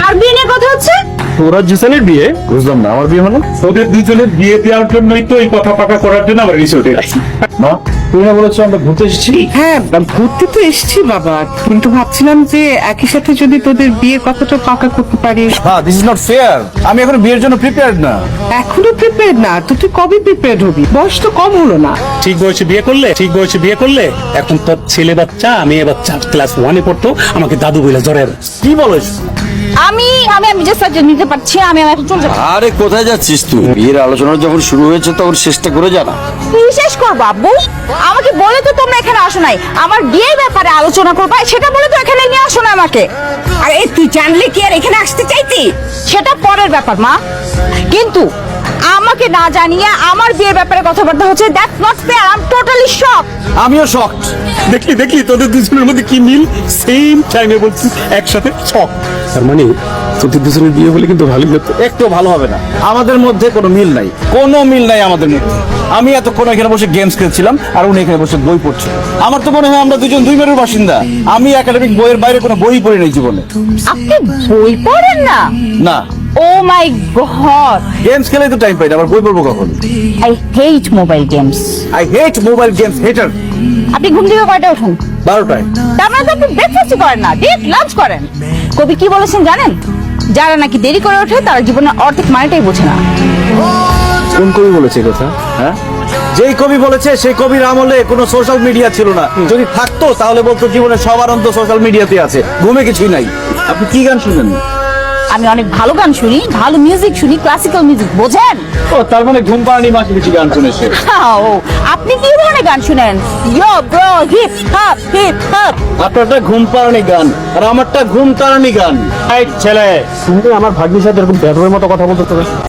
আর বিয়ে নিয়ে কথা হচ্ছে? তোরা দুজনের বিয়ে? বুঝলাম না, আমার বিয়ে মানে? তোদের দুজনের বিয়ে দেওয়ার জন্যই তো এই কথা পাকা করার জন্য আমরা রিসোর্টে আসি। মা, তুমি না বলেছো আমরা ঘুরতে এসেছি? হ্যাঁ, ঘুরতে তো এসেছি বাবা, কিন্তু ভাবছিলাম যে একই সাথে যদি তোদের বিয়ের কথাটা পাকা করতে পারিস। হ্যাঁ, দিস ইজ নট ফেয়ার। আমি এখন বিয়ের জন্য প্রিপেয়ার্ড না। এখনো প্রিপেয়ার না তো তুই কবে প্রিপেয়ার হবি? বয়স তো কম হলো না। ঠিক বয়সে বিয়ে করলে এখন তোর ছেলে বাচ্চা মেয়ে বাচ্চা ক্লাস 1-এ পড়তো, আমাকে দাদু বলে জরের। কি বলিস? আমি যে সাবজেক্ট নিতে পারছি, আমি এখন চলে যাবো। আরে কোথায় যাচ্ছিস তুই? বিয়ের আলোচনা যখন শুরু হয়েছে তখন শেষটা করে জানা। কি শেষ করবো আব্বু? আমাকে বলে তো তোমরা এখানে আসো নাই, আমার বিয়ের ব্যাপারে আলোচনা করবা, সেটা বলে তো এখানে নিয়ে আসো না আমাকে। আরে তুই জানলে কি আর এখানে আসতে চাইতি? সেটা পরের ব্যাপার মা, কিন্তু আমাকে না জানিয়ে আমার বিয়ের ব্যাপারে কথাবার্তা হচ্ছে, that's not fair. I am totally shock. আমিও শকড। দেখলি তোদের দুজনের মধ্যে কি মিল, সেম টাইমে বলছিস একসাথে শক। তার মানে তোদের দুজনের বিয়ে হলে কিন্তু ভালোই হতো। একটু ভালো হবে না। আমাদের মধ্যে কোনো মিল নাই, কোনো মিল নাই আমাদের মধ্যে। আমি এতক্ষণ এখানে বসে গেমস খেলছিলাম আর উনি এখানে বসে বই পড়ছিল। আমার তো মনে হয় আমরা দুজন দুই মেরুর বাসিন্দা। আমি একাডেমিক বইয়ের বাইরে কোনো বই পড়ি নাই জীবনে। আপনি বই পড়েন না? না, ও মাই গড, গেমস খেলেই তো টাইম পাই না, আবার বই পড়বো কখন? I hate mobile games. I hate mobile games হেটার। আপনি ঘুম থেকে কয়টা উঠুন? 12টায়। তার মানে তো আপনি ব্রেকফাস্ট করেন না, ডিপ লাঞ্চ করেন। কবি কি বলেছেন জানেন? যারা নাকি দেরি করে ওঠে তারা জীবনের অর্ধেক মানেটাই বোঝে না। কোন কবি বলেছে এই কথা? হ্যাঁ, যেই কবি বলেছে সেই কবির আমলে কোনো সোশ্যাল মিডিয়া ছিল না। যদি থাকতো তাহলে বলতো জীবনে সবার অন্ত সোশ্যাল মিডিয়াতে আছে, ঘুমে কিছুই নাই। আপনি কি গান শুনেন? আমি অনেক ভালো গান শুনি, ভালো মিউজিক শুনি, ক্লাসিক্যাল মিউজিক, বোঝেন? ও, তার মানে ঘুম পাড়ানি মাসে বেশি গান শুনেছে। ও, আপনি কি ধরনের গান শুনেন? Yo bro, hip hop hip hop. আপনারটা ঘুম পাড়ানি গান আর আমারটা ঘুম তাড়ানি গান। এই ছেলে, তুমি আমার ভাগ্নির সাথে এরকম বেদবের মতো কথা বলতে